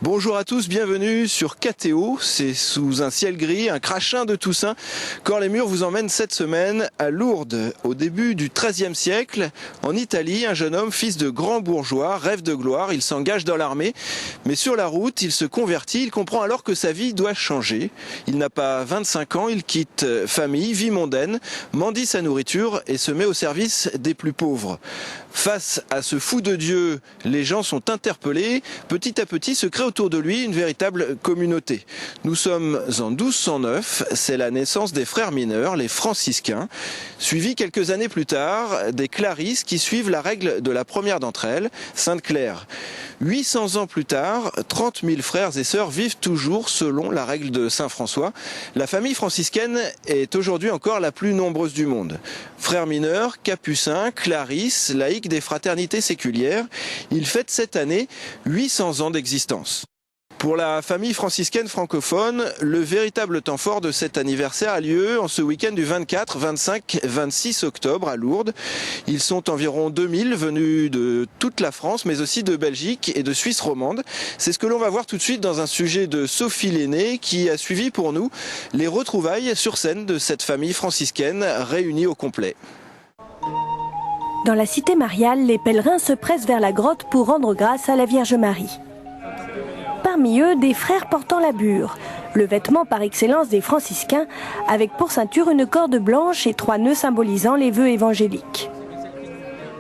Bonjour à tous, bienvenue sur KTO, c'est sous un ciel gris, un crachin de Toussaint. Corps les Murs vous emmène cette semaine à Lourdes. Au début du XIIIe siècle, en Italie, un jeune homme, fils de grand bourgeois, rêve de gloire, il s'engage dans l'armée. Mais sur la route, il se convertit, il comprend alors que sa vie doit changer. Il n'a pas 25 ans, il quitte famille, vie mondaine, mendie sa nourriture et se met au service des plus pauvres. Face à ce fou de Dieu, les gens sont interpellés. Petit à petit se crée autour de lui une véritable communauté. Nous sommes en 1209, c'est la naissance des frères mineurs, les franciscains, suivis quelques années plus tard des clarisses qui suivent la règle de la première d'entre elles, Sainte Claire. 800 ans plus tard, 30 000 frères et sœurs vivent toujours selon la règle de Saint François. La famille franciscaine est aujourd'hui encore la plus nombreuse du monde. Frères mineurs, capucins, clarisses, laïcs des fraternités séculières, ils fêtent cette année 800 ans d'existence. Pour la famille franciscaine francophone, le véritable temps fort de cet anniversaire a lieu en ce week-end du 24, 25, 26 octobre à Lourdes. Ils sont environ 2000 venus de toute la France, mais aussi de Belgique et de Suisse romande. C'est ce que l'on va voir tout de suite dans un sujet de Sophie Lenné qui a suivi pour nous les retrouvailles sur scène de cette famille franciscaine réunie au complet. Dans la cité mariale, les pèlerins se pressent vers la grotte pour rendre grâce à la Vierge Marie. Parmi eux, des frères portant la bure, le vêtement par excellence des franciscains, avec pour ceinture une corde blanche et 3 nœuds symbolisant les vœux évangéliques.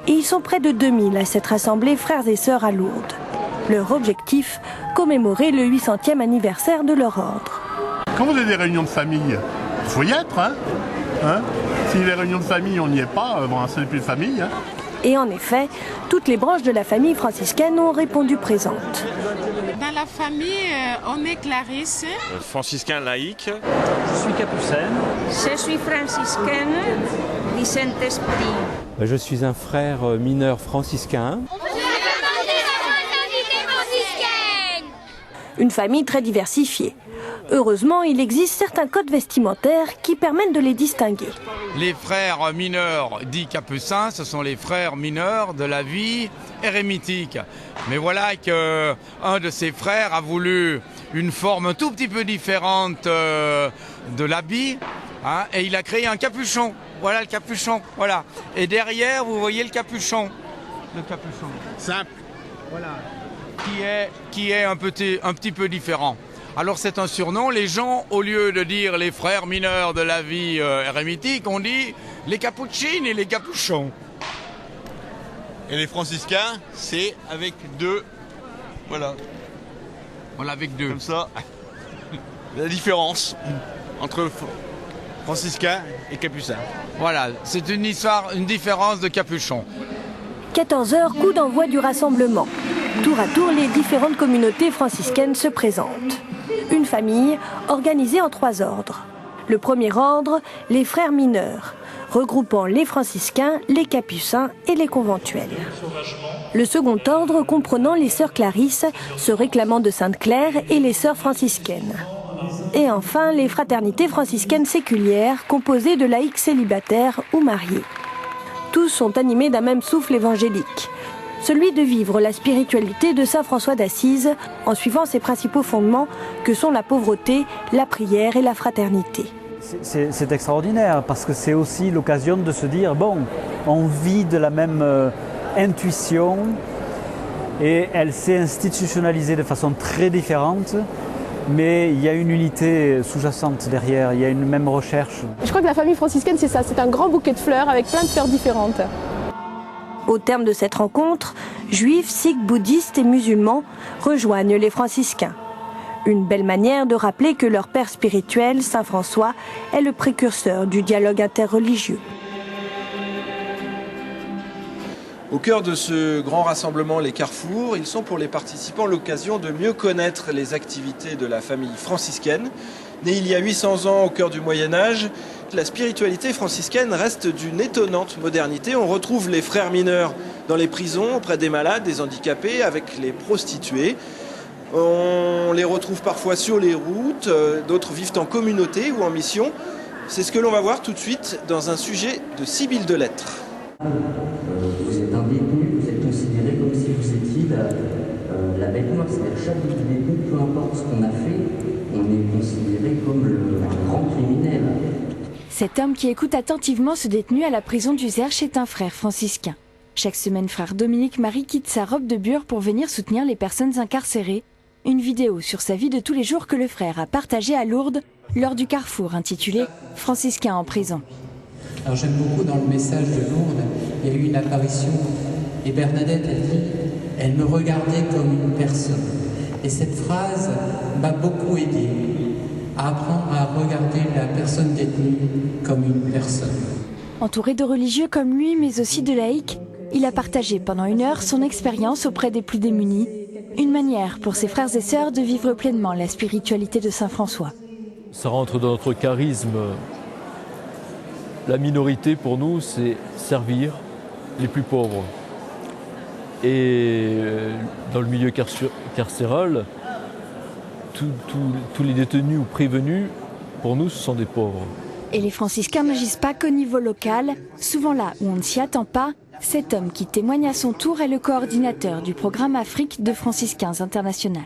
Et ils sont près de 2000 à s'être rassemblés frères et sœurs à Lourdes. Leur objectif, commémorer le 800e anniversaire de leur ordre. Quand vous avez des réunions de famille, il faut y être, hein. Si les réunions de famille, on n'y est pas, bon, c'est plus de famille. Hein. Et en effet, toutes les branches de la famille franciscaine ont répondu présentes. Dans la famille, on est Clarisse. Franciscain laïque. Je suis capucine. Je suis franciscaine du Saint-Esprit. Je suis un frère mineur franciscain. Une famille très diversifiée. Heureusement, il existe certains codes vestimentaires qui permettent de les distinguer. Les frères mineurs dits capucins, ce sont les frères mineurs de la vie érémitique. Mais voilà qu'un de ces frères a voulu une forme un tout petit peu différente de l'habit, hein, et il a créé un capuchon. Voilà le capuchon, voilà. Et derrière, vous voyez le capuchon. Le capuchon. Simple. Voilà. Qui est un petit peu différent. Alors c'est un surnom, les gens, au lieu de dire les frères mineurs de la vie érémitique, on dit les capuchines et les capuchons. Et les franciscains, c'est avec 2. Voilà. Voilà, avec 2. Comme ça, la différence entre franciscain et capucin. Voilà, c'est une différence de capuchon. 14h, coup d'envoi du rassemblement. Tour à tour, les différentes communautés franciscaines se présentent. Une famille organisée en 3 ordres. Le premier ordre, les frères mineurs, regroupant les franciscains, les capucins et les conventuels. Le second ordre comprenant les sœurs Clarisses, se réclamant de Sainte Claire, et les sœurs franciscaines. Et enfin, les fraternités franciscaines séculières, composées de laïcs célibataires ou mariés. Tous sont animés d'un même souffle évangélique. Celui de vivre la spiritualité de saint François d'Assise en suivant ses principaux fondements que sont la pauvreté, la prière et la fraternité. C'est extraordinaire parce que c'est aussi l'occasion de se dire, bon, on vit de la même intuition et elle s'est institutionnalisée de façon très différente, mais il y a une unité sous-jacente derrière, il y a une même recherche. Je crois que la famille franciscaine, c'est ça, c'est un grand bouquet de fleurs avec plein de fleurs différentes. Au terme de cette rencontre, juifs, sikhs, bouddhistes et musulmans rejoignent les franciscains. Une belle manière de rappeler que leur père spirituel, Saint François, est le précurseur du dialogue interreligieux. Au cœur de ce grand rassemblement, les carrefours, ils sont pour les participants l'occasion de mieux connaître les activités de la famille franciscaine. Née il y a 800 ans au cœur du Moyen-Âge, la spiritualité franciscaine reste d'une étonnante modernité. On retrouve les frères mineurs dans les prisons, auprès des malades, des handicapés, avec les prostituées. On les retrouve parfois sur les routes, d'autres vivent en communauté ou en mission. C'est ce que l'on va voir tout de suite dans un sujet de Sibylle de Lettres. Vous êtes un détenu, vous êtes considéré comme si vous étiez la bête noire, c'est-à-dire chaque détenu, peu importe ce qu'on a fait, on est considéré comme un grand criminel. Cet homme qui écoute attentivement ce détenu à la prison d'Uzerche est un frère franciscain. Chaque semaine, frère Dominique Marie quitte sa robe de bure pour venir soutenir les personnes incarcérées. Une vidéo sur sa vie de tous les jours que le frère a partagée à Lourdes lors du carrefour intitulé « Franciscains en prison ». Alors j'aime beaucoup dans le message de Lourdes, il y a eu une apparition et Bernadette, elle me regardait comme une personne. Et cette phrase m'a beaucoup aidé à apprendre à regarder la personne détenue comme une personne. Entouré de religieux comme lui, mais aussi de laïcs, il a partagé pendant 1 heure son expérience auprès des plus démunis. Une manière pour ses frères et sœurs de vivre pleinement la spiritualité de Saint François. Ça rentre dans notre charisme. La minorité pour nous, c'est servir les plus pauvres. Et dans le milieu carcéral, tous les détenus ou prévenus, pour nous, ce sont des pauvres. Et les franciscains n'agissent pas qu'au niveau local. Souvent là où on ne s'y attend pas, cet homme qui témoigne à son tour est le coordinateur du programme Afrique de Franciscains International.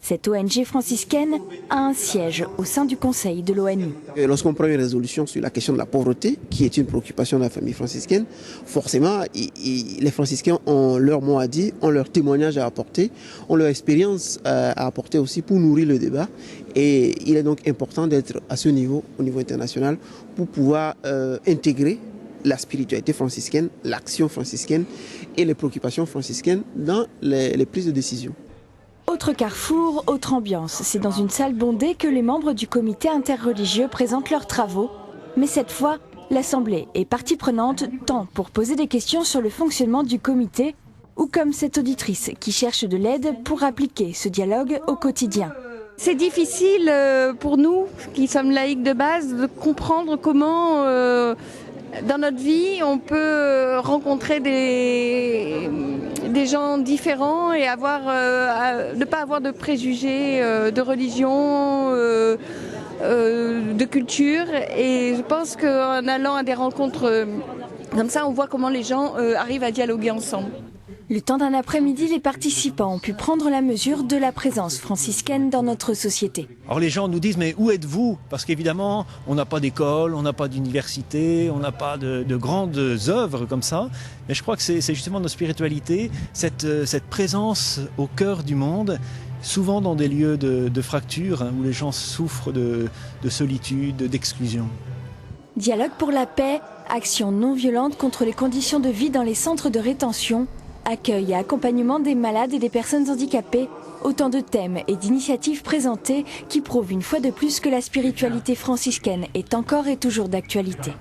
Cette ONG franciscaine a un siège au sein du Conseil de l'ONU. Lorsqu'on prend une résolution sur la question de la pauvreté, qui est une préoccupation de la famille franciscaine, forcément, les franciscains ont leur mot à dire, ont leur témoignage à apporter, ont leur expérience à apporter aussi pour nourrir le débat. Et il est donc important d'être à ce niveau, au niveau international, pour pouvoir intégrer la spiritualité franciscaine, l'action franciscaine et les préoccupations franciscaines dans les prises de décision. Autre carrefour, autre ambiance. C'est dans une salle bondée que les membres du comité interreligieux présentent leurs travaux. Mais cette fois, l'Assemblée est partie prenante tant pour poser des questions sur le fonctionnement du comité ou comme cette auditrice qui cherche de l'aide pour appliquer ce dialogue au quotidien. C'est difficile pour nous, qui sommes laïcs de base, de comprendre comment, dans notre vie, on peut rencontrer des gens différents et ne pas avoir de préjugés de religion, de culture. Et je pense qu'en allant à des rencontres comme ça, on voit comment les gens arrivent à dialoguer ensemble. Le temps d'un après-midi, les participants ont pu prendre la mesure de la présence franciscaine dans notre société. Alors les gens nous disent mais où êtes-vous? Parce qu'évidemment on n'a pas d'école, on n'a pas d'université, on n'a pas de grandes œuvres comme ça. Mais je crois que c'est justement notre spiritualité, cette présence au cœur du monde, souvent dans des lieux de fracture où les gens souffrent de solitude, d'exclusion. Dialogue pour la paix, action non violente contre les conditions de vie dans les centres de rétention, accueil et accompagnement des malades et des personnes handicapées, autant de thèmes et d'initiatives présentées qui prouvent une fois de plus que la spiritualité franciscaine est encore et toujours d'actualité.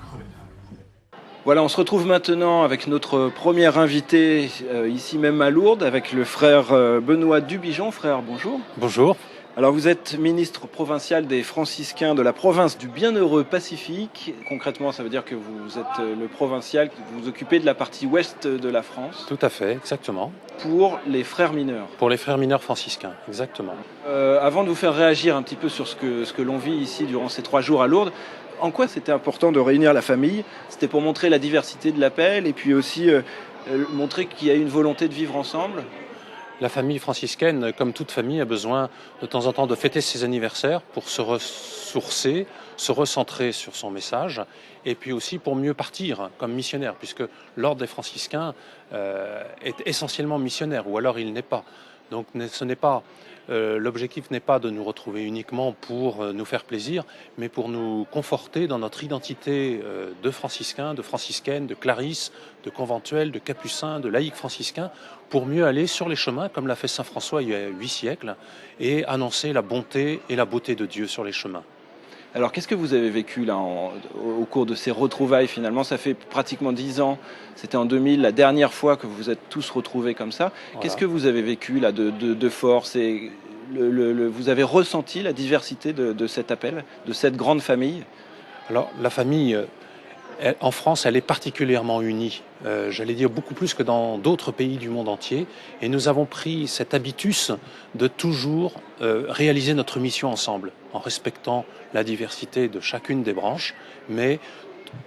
Voilà, on se retrouve maintenant avec notre premier invité ici même à Lourdes, avec le frère Benoît Dubigeon. Frère, bonjour. Bonjour. Alors vous êtes ministre provincial des franciscains de la province du Bienheureux Pacifique. Concrètement, ça veut dire que vous êtes le provincial, vous vous occupez de la partie ouest de la France. Tout à fait, exactement. Pour les frères mineurs. Pour les frères mineurs franciscains, exactement. Avant de vous faire réagir un petit peu sur ce que l'on vit ici durant ces 3 jours à Lourdes, en quoi c'était important de réunir la famille? C'était pour montrer la diversité de l'appel et puis aussi montrer qu'il y a une volonté de vivre ensemble. La famille franciscaine, comme toute famille, a besoin de temps en temps de fêter ses anniversaires pour se ressourcer, se recentrer sur son message et puis aussi pour mieux partir comme missionnaire, puisque l'ordre des franciscains est essentiellement missionnaire, ou alors il n'est pas. Donc l'objectif n'est pas de nous retrouver uniquement pour nous faire plaisir, mais pour nous conforter dans notre identité de franciscains, de franciscaines, de clarisses, de conventuels, de capucins, de laïcs franciscains, pour mieux aller sur les chemins, comme l'a fait saint François il y a 8 siècles, et annoncer la bonté et la beauté de Dieu sur les chemins. Alors qu'est-ce que vous avez vécu là au cours de ces retrouvailles finalement? Ça fait pratiquement 10 ans, c'était en 2000, la dernière fois que vous vous êtes tous retrouvés comme ça. Voilà. Qu'est-ce que vous avez vécu là de force et vous avez ressenti la diversité de cet appel, de cette grande famille? Alors la famille, en France, elle est particulièrement unie. J'allais dire beaucoup plus que dans d'autres pays du monde entier. Et nous avons pris cet habitus de toujours réaliser notre mission ensemble, en respectant la diversité de chacune des branches, mais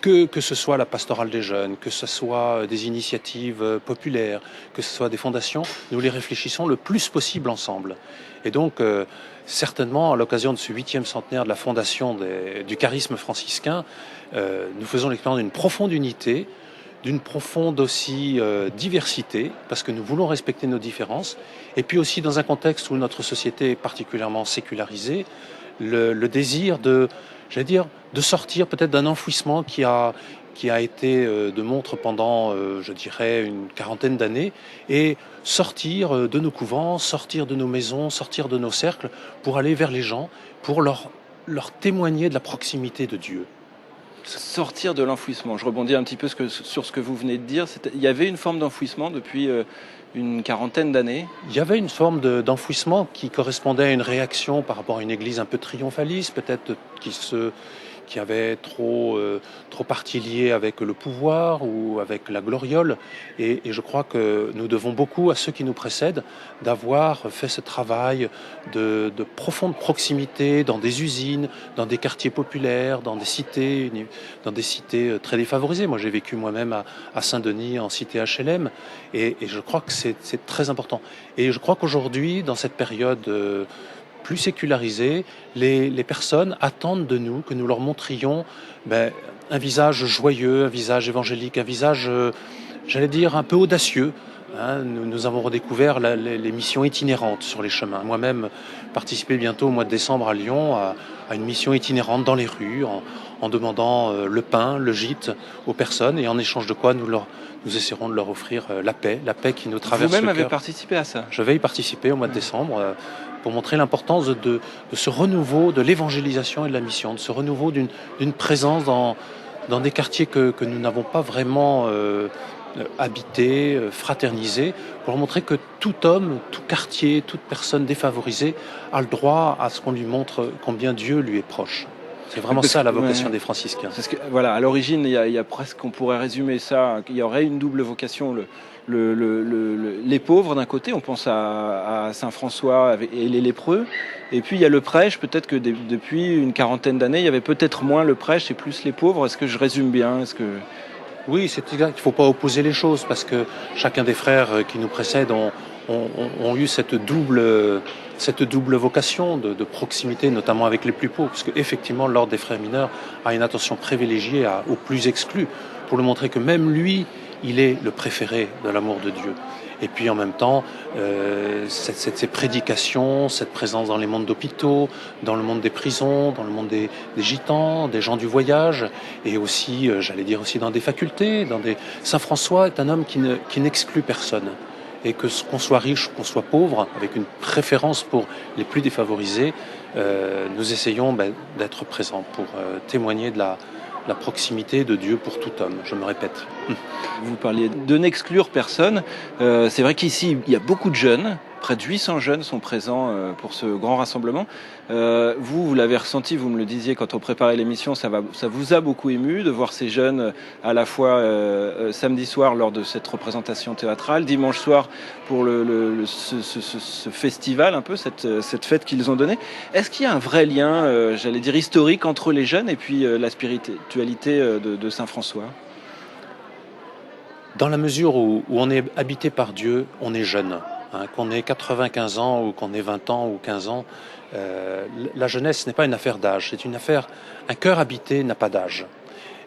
que ce soit la pastorale des jeunes, que ce soit des initiatives populaires, que ce soit des fondations, nous les réfléchissons le plus possible ensemble. Et donc, certainement, à l'occasion de ce 8e centenaire de la fondation du charisme franciscain, nous faisons l'expérience d'une profonde unité, d'une profonde aussi diversité, parce que nous voulons respecter nos différences, et puis aussi dans un contexte où notre société est particulièrement sécularisée, le désir de sortir peut-être d'un enfouissement qui a été de montre pendant, je dirais, une quarantaine d'années, et sortir de nos couvents, sortir de nos maisons, sortir de nos cercles, pour aller vers les gens, pour leur témoigner de la proximité de Dieu. Sortir de l'enfouissement. Je rebondis un petit peu sur ce que vous venez de dire. Il y avait une forme d'enfouissement depuis une quarantaine d'années. Il y avait une forme d'enfouissement qui correspondait à une réaction par rapport à une église un peu triomphaliste, peut-être qui avait trop partie liée avec le pouvoir ou avec la gloriole. Et je crois que nous devons beaucoup à ceux qui nous précèdent d'avoir fait ce travail de profonde proximité dans des usines, dans des quartiers populaires, dans des cités très défavorisées. Moi, j'ai vécu moi-même à Saint-Denis, en cité HLM, et je crois que c'est très important. Et je crois qu'aujourd'hui, dans cette période plus sécularisée, les personnes attendent de nous que nous leur montrions un visage joyeux, un visage évangélique, un visage, j'allais dire, un peu audacieux. Nous avons redécouvert les missions itinérantes sur les chemins. Moi-même, participer bientôt au mois de décembre à Lyon à une mission itinérante dans les rues, en demandant le pain, le gîte aux personnes, et en échange de quoi nous essaierons de leur offrir la paix qui nous traverse le cœur. Vous-même avez participé à ça? Je vais y participer au mois de décembre pour montrer l'importance de ce renouveau de l'évangélisation et de la mission, de ce renouveau d'une présence dans des quartiers que nous n'avons pas vraiment habités, fraternisés, pour montrer que tout homme, tout quartier, toute personne défavorisée a le droit à ce qu'on lui montre combien Dieu lui est proche. C'est vraiment ça la vocation des franciscains. Parce que, voilà, à l'origine, il y a presque, on pourrait résumer ça, il y aurait une double vocation. Les pauvres d'un côté, on pense à Saint François et les lépreux, et puis il y a le prêche. Peut-être que depuis une quarantaine d'années, il y avait peut-être moins le prêche et plus les pauvres. Est-ce que je résume bien? Oui, c'est exact. Il ne faut pas opposer les choses, parce que chacun des frères qui nous précèdent ont eu cette double vocation de proximité, notamment avec les plus pauvres, parce qu'effectivement, l'ordre des frères mineurs a une attention privilégiée aux plus exclus, pour lui montrer que même lui, il est le préféré de l'amour de Dieu. Et puis en même temps, ces prédications, cette présence dans les mondes d'hôpitaux, dans le monde des prisons, dans le monde des gitans, des gens du voyage, et aussi, j'allais dire aussi dans des facultés, Saint François est un homme qui n'exclut personne. Et que qu'on soit riche ou qu'on soit pauvre, avec une préférence pour les plus défavorisés, nous essayons d'être présents pour témoigner de la proximité de Dieu pour tout homme, je me répète. Vous parliez de n'exclure personne. C'est vrai qu'ici, il y a beaucoup de jeunes. Près de 800 jeunes sont présents pour ce grand rassemblement. Vous l'avez ressenti, vous me le disiez quand on préparait l'émission, ça vous a beaucoup ému de voir ces jeunes à la fois samedi soir lors de cette représentation théâtrale, dimanche soir pour ce festival, un peu cette fête qu'ils ont donnée. Est-ce qu'il y a un vrai lien, j'allais dire historique, entre les jeunes et puis la spiritualité de Saint François? Dans la mesure où on est habité par Dieu, on est jeune. Qu'on ait 95 ans ou qu'on ait 20 ans ou 15 ans, la jeunesse n'est pas une affaire d'âge, c'est une affaire, un cœur habité n'a pas d'âge.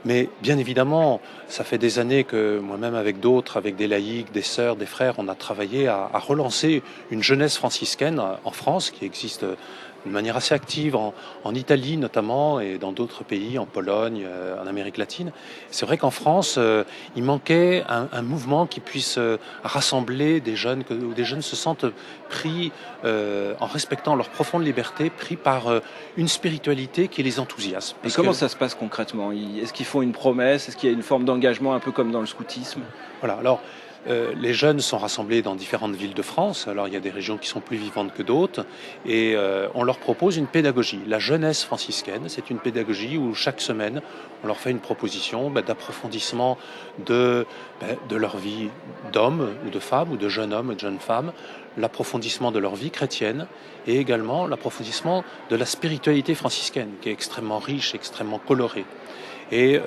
Mais bien évidemment, ça fait des années que moi-même avec d'autres, avec des laïcs, des sœurs, des frères, on a travaillé à relancer une jeunesse franciscaine en France qui existe de manière assez active en Italie notamment et dans d'autres pays, en Pologne, en Amérique latine. C'est vrai qu'en France, il manquait un mouvement qui puisse rassembler des jeunes, où des jeunes se sentent pris, en respectant leur profonde liberté, pris par une spiritualité qui les enthousiasme. Et comment ça se passe concrètement? Est-ce qu'ils font une promesse? Est-ce qu'il y a une forme d'engagement un peu comme dans le scoutisme? Voilà, alors les jeunes sont rassemblés dans différentes villes de France. Alors il y a des régions qui sont plus vivantes que d'autres et on leur propose une pédagogie. La jeunesse franciscaine, c'est une pédagogie où chaque semaine on leur fait une proposition d'approfondissement de leur vie d'homme ou de femme ou de jeune homme ou de jeune femme, l'approfondissement de leur vie chrétienne et également l'approfondissement de la spiritualité franciscaine qui est extrêmement riche, extrêmement colorée. Et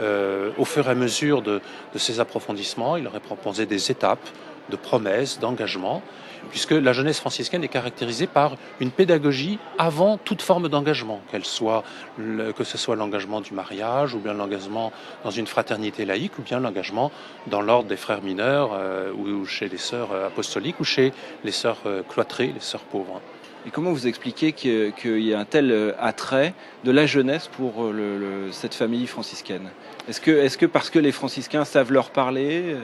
au fur et à mesure de ces approfondissements, il leur est proposé des étapes de promesses, d'engagement, puisque la jeunesse franciscaine est caractérisée par une pédagogie avant toute forme d'engagement, que ce soit l'engagement du mariage, ou bien l'engagement dans une fraternité laïque, ou bien l'engagement dans l'ordre des frères mineurs, ou chez les sœurs apostoliques, ou chez les sœurs cloîtrées, les sœurs pauvres. Et comment vous expliquez qu'il y a un tel attrait de la jeunesse pour cette famille franciscaine ? Est-ce que parce que les franciscains savent leur parler ?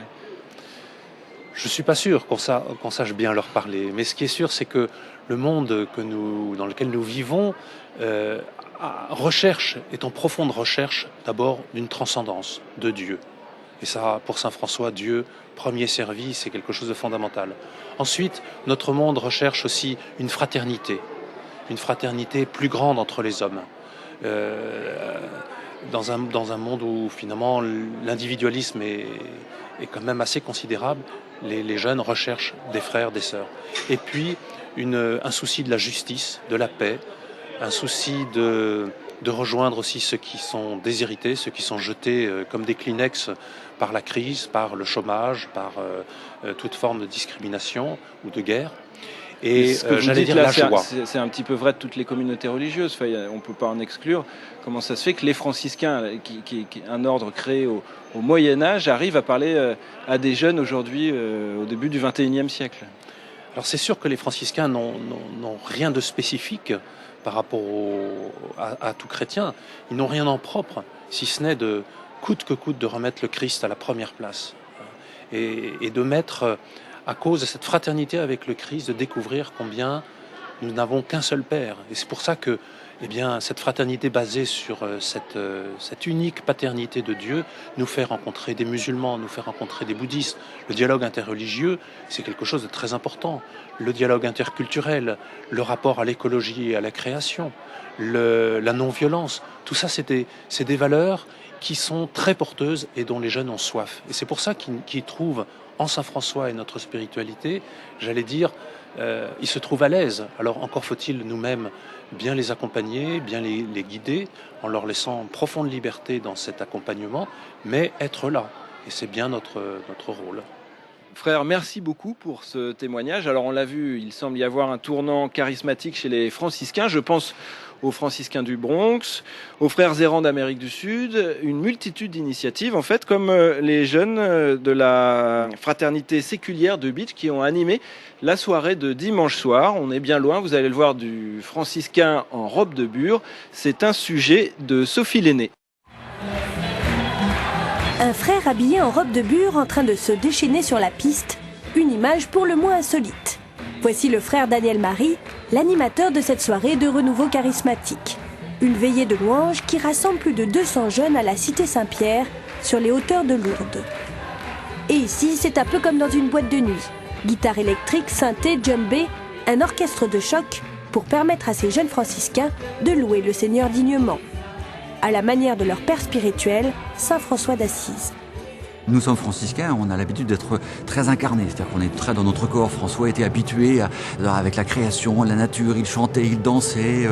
Je ne suis pas sûr qu'on sache bien leur parler, mais ce qui est sûr, c'est que le monde dans lequel nous vivons est en profonde recherche d'abord d'une transcendance de Dieu. Et ça, pour saint François, Dieu, premier servi, c'est quelque chose de fondamental. Ensuite, notre monde recherche aussi une fraternité plus grande entre les hommes. Dans un monde où finalement l'individualisme est quand même assez considérable, les jeunes recherchent des frères, des sœurs. Et puis un souci de la justice, de la paix, un souci de rejoindre aussi ceux qui sont déshérités, ceux qui sont jetés comme des Kleenex par la crise, par le chômage, par toute forme de discrimination ou de guerre. Et j'allais dire la joie. C'est un petit peu vrai de toutes les communautés religieuses, enfin, on ne peut pas en exclure. Comment ça se fait que les franciscains, qui est un ordre créé au Moyen-Âge, arrivent à parler à des jeunes aujourd'hui, au début du XXIe siècle ? Alors c'est sûr que les franciscains n'ont rien de spécifique par rapport à tout chrétien. Ils n'ont rien en propre, si ce n'est de coûte que coûte de remettre le Christ à la première place. Et de mettre, à cause de cette fraternité avec le Christ, de découvrir combien nous n'avons qu'un seul Père. Et c'est pour ça que cette fraternité basée sur cette unique paternité de Dieu nous fait rencontrer des musulmans, nous fait rencontrer des bouddhistes. Le dialogue interreligieux, c'est quelque chose de très important. Le dialogue interculturel, le rapport à l'écologie et à la création, la non-violence, tout ça c'est des valeurs qui sont très porteuses et dont les jeunes ont soif. Et c'est pour ça qu'ils trouvent en Saint François et notre spiritualité, j'allais dire, ils se trouvent à l'aise. Alors encore faut-il nous-mêmes bien les accompagner, bien les guider, en leur laissant profonde liberté dans cet accompagnement, mais être là. Et c'est bien notre rôle. Frère, merci beaucoup pour ce témoignage. Alors on l'a vu, il semble y avoir un tournant charismatique chez les franciscains. Je pense aux franciscains du Bronx, aux frères errants d'Amérique du Sud, une multitude d'initiatives, en fait, comme les jeunes de la fraternité séculière de Bitche qui ont animé la soirée de dimanche soir. On est bien loin, vous allez le voir, du franciscain en robe de bure. C'est un sujet de Sophie Lenné. Un frère habillé en robe de bure en train de se déchaîner sur la piste, une image pour le moins insolite. Voici le frère Daniel Marie, l'animateur de cette soirée de renouveau charismatique. Une veillée de louanges qui rassemble plus de 200 jeunes à la Cité Saint-Pierre, sur les hauteurs de Lourdes. Et ici, c'est un peu comme dans une boîte de nuit. Guitare électrique, synthé, djembé, un orchestre de choc pour permettre à ces jeunes franciscains de louer le Seigneur dignement, à la manière de leur père spirituel, saint François d'Assise. Nous sommes franciscains, on a l'habitude d'être très incarnés, c'est-à-dire qu'on est très dans notre corps. François était habitué avec la création, la nature, il chantait, il dansait,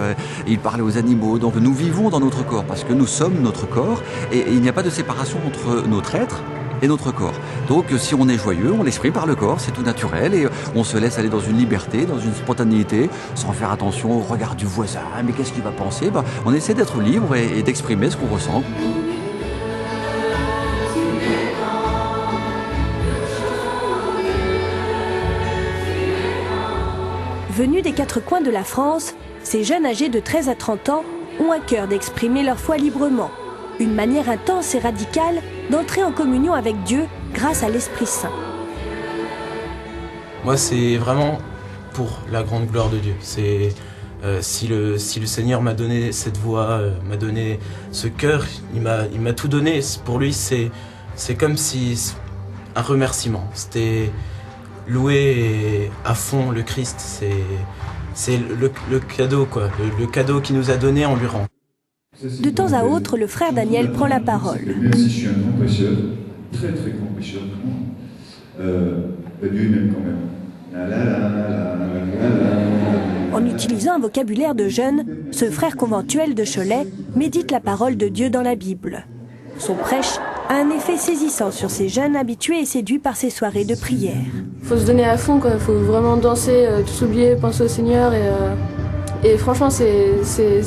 il parlait aux animaux. Donc nous vivons dans notre corps parce que nous sommes notre corps et il n'y a pas de séparation entre notre être et notre corps. Donc si on est joyeux, on l'exprime par le corps, c'est tout naturel et on se laisse aller dans une liberté, dans une spontanéité, sans faire attention au regard du voisin. Mais qu'est-ce qu'il va penser ? On essaie d'être libre et d'exprimer ce qu'on ressent. Venus des quatre coins de la France, ces jeunes âgés de 13 à 30 ans ont à cœur d'exprimer leur foi librement. Une manière intense et radicale d'entrer en communion avec Dieu grâce à l'Esprit Saint. Moi, c'est vraiment pour la grande gloire de Dieu. C'est si le Seigneur m'a donné cette voix, m'a donné ce cœur, il m'a tout donné. Pour lui, c'est comme si un remerciement. C'était louer à fond le Christ. C'est le cadeau, quoi. Le cadeau qu'il nous a donné, on lui rend. De temps à autre, le frère Daniel prend la parole. Merci, je suis un grand prêcheur, très très grand prêcheur. Dieu m'aime quand même. En utilisant un vocabulaire de jeunes, ce frère conventuel de Cholet médite la parole de Dieu dans la Bible. Son prêche a un effet saisissant sur ces jeunes habitués et séduits par ces soirées de prière. Il faut se donner à fond, il faut vraiment danser, tout oublier, penser au Seigneur. Et franchement, c'est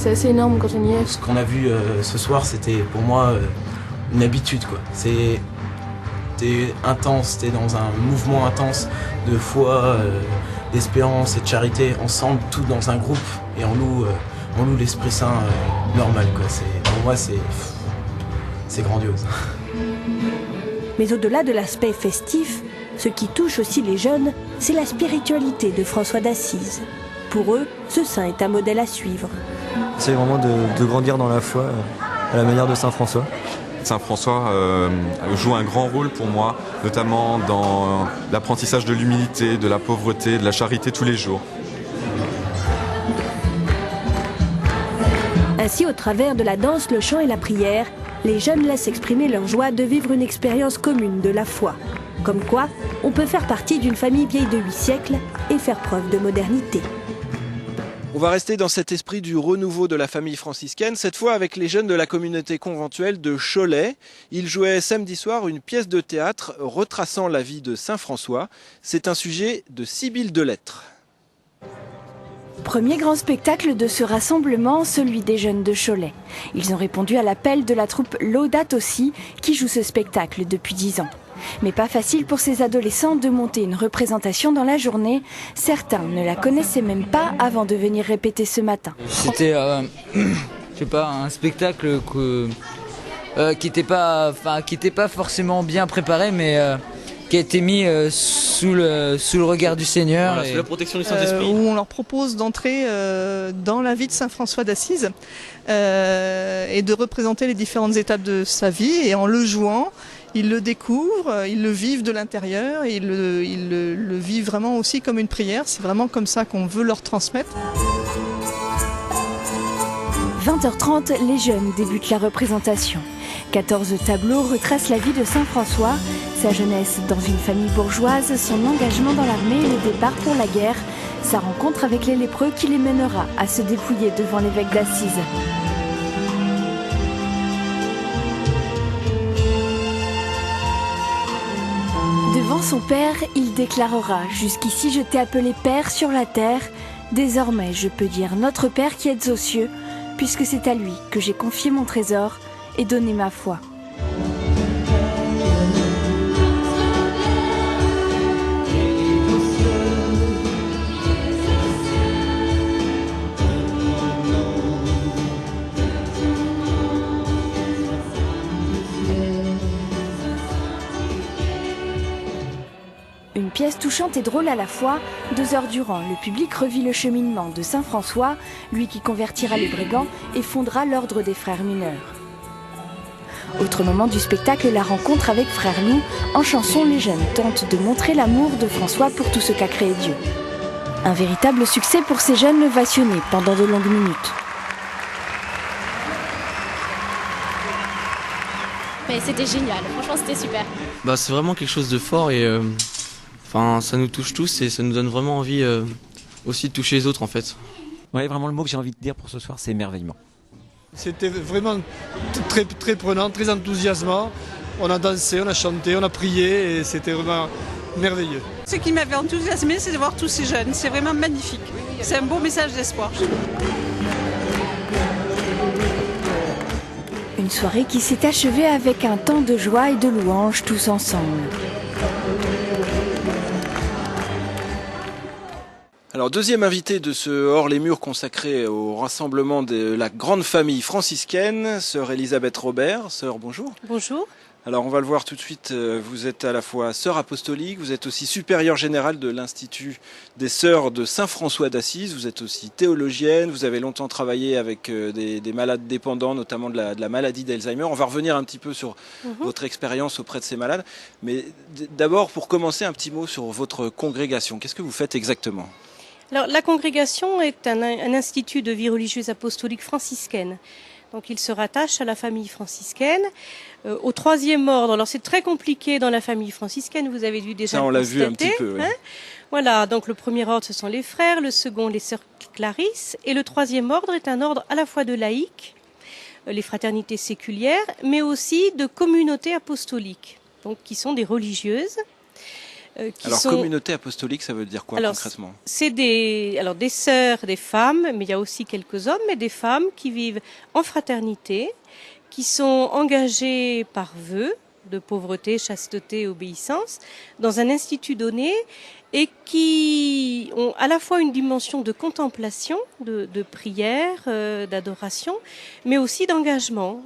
assez énorme quand on y est. Ce qu'on a vu ce soir, c'était pour moi une habitude, quoi. C'était intense, c'était dans un mouvement intense de foi, d'espérance et de charité, ensemble, tout dans un groupe. Et on loue l'Esprit Saint normal, quoi. Pour moi, c'est grandiose. Mais au-delà de l'aspect festif, ce qui touche aussi les jeunes, c'est la spiritualité de François d'Assise. Pour eux, ce saint est un modèle à suivre. C'est vraiment de grandir dans la foi à la manière de Saint François. Saint François joue un grand rôle pour moi, notamment dans l'apprentissage de l'humilité, de la pauvreté, de la charité tous les jours. Ainsi, au travers de la danse, le chant et la prière, les jeunes laissent exprimer leur joie de vivre une expérience commune de la foi. Comme quoi, on peut faire partie d'une famille vieille de 8 siècles et faire preuve de modernité. On va rester dans cet esprit du renouveau de la famille franciscaine, cette fois avec les jeunes de la communauté conventuelle de Cholet. Ils jouaient samedi soir une pièce de théâtre retraçant la vie de Saint François. C'est un sujet de Sibylle Delettre. Premier grand spectacle de ce rassemblement, celui des jeunes de Cholet. Ils ont répondu à l'appel de la troupe Laudate aussi, qui joue ce spectacle depuis 10 ans. Mais pas facile pour ces adolescents de monter une représentation dans la journée. Certains ne la connaissaient même pas avant de venir répéter ce matin. C'était, je sais pas, un spectacle qui n'était pas forcément bien préparé, mais qui a été mis sous le regard du Seigneur. Voilà, sous la protection du Saint-Esprit. Où on leur propose d'entrer dans la vie de Saint François d'Assise et de représenter les différentes étapes de sa vie. Et en le jouant, ils le découvrent, ils le vivent de l'intérieur, et ils le vivent vraiment aussi comme une prière. C'est vraiment comme ça qu'on veut leur transmettre. 20h30, les jeunes débutent la représentation. 14 tableaux retracent la vie de Saint François, sa jeunesse dans une famille bourgeoise, son engagement dans l'armée et le départ pour la guerre, sa rencontre avec les lépreux qui les mènera à se dépouiller devant l'évêque d'Assise. Devant son père, il déclarera « Jusqu'ici je t'ai appelé Père sur la terre, désormais je peux dire Notre Père qui êtes aux cieux, puisque c'est à lui que j'ai confié mon trésor et donné ma foi. » Une pièce touchante et drôle à la fois, 2 heures durant, le public revit le cheminement de Saint François, lui qui convertira les brigands et fondera l'ordre des frères mineurs. Autre moment du spectacle, la rencontre avec Frère Loup. En chanson, les jeunes tentent de montrer l'amour de François pour tout ce qu'a créé Dieu. Un véritable succès pour ces jeunes ovationné pendant de longues minutes. Mais c'était génial, franchement c'était super. C'est vraiment quelque chose de fort et ça nous touche tous et ça nous donne vraiment envie aussi de toucher les autres en fait. Ouais, vraiment le mot que j'ai envie de dire pour ce soir, c'est émerveillement. C'était vraiment très, très prenant, très enthousiasmant. On a dansé, on a chanté, on a prié et c'était vraiment merveilleux. Ce qui m'avait enthousiasmé, c'est de voir tous ces jeunes. C'est vraiment magnifique. C'est un beau message d'espoir. Une soirée qui s'est achevée avec un temps de joie et de louange tous ensemble. Alors, deuxième invité de ce Hors les Murs consacré au rassemblement de la grande famille franciscaine, sœur Elisabeth Robert. Sœur, bonjour. Bonjour. Alors, on va le voir tout de suite, vous êtes à la fois sœur apostolique, vous êtes aussi supérieure générale de l'Institut des Sœurs de Saint-François d'Assise, vous êtes aussi théologienne, vous avez longtemps travaillé avec des malades dépendants, notamment de la maladie d'Alzheimer. On va revenir un petit peu sur votre expérience auprès de ces malades. Mais d'abord, pour commencer, un petit mot sur votre congrégation. Qu'est-ce que vous faites exactement ? Alors, la congrégation est un institut de vie religieuse apostolique franciscaine. Donc, il se rattache à la famille franciscaine, au 3e ordre. Alors, c'est très compliqué dans la famille franciscaine, vous avez dû déjà ça, on le l'a vu un petit peu, oui. Voilà, donc le premier ordre, ce sont les frères, le second, les sœurs Clarisse, et le 3e ordre est un ordre à la fois de laïcs, les fraternités séculières, mais aussi de communautés apostoliques, donc qui sont des religieuses. Alors, communauté apostolique, ça veut dire quoi concrètement? C'est des sœurs, des femmes, mais il y a aussi quelques hommes, mais des femmes qui vivent en fraternité, qui sont engagées par vœu de pauvreté, chasteté, obéissance, dans un institut donné, et qui ont à la fois une dimension de contemplation, de prière, d'adoration, mais aussi d'engagement.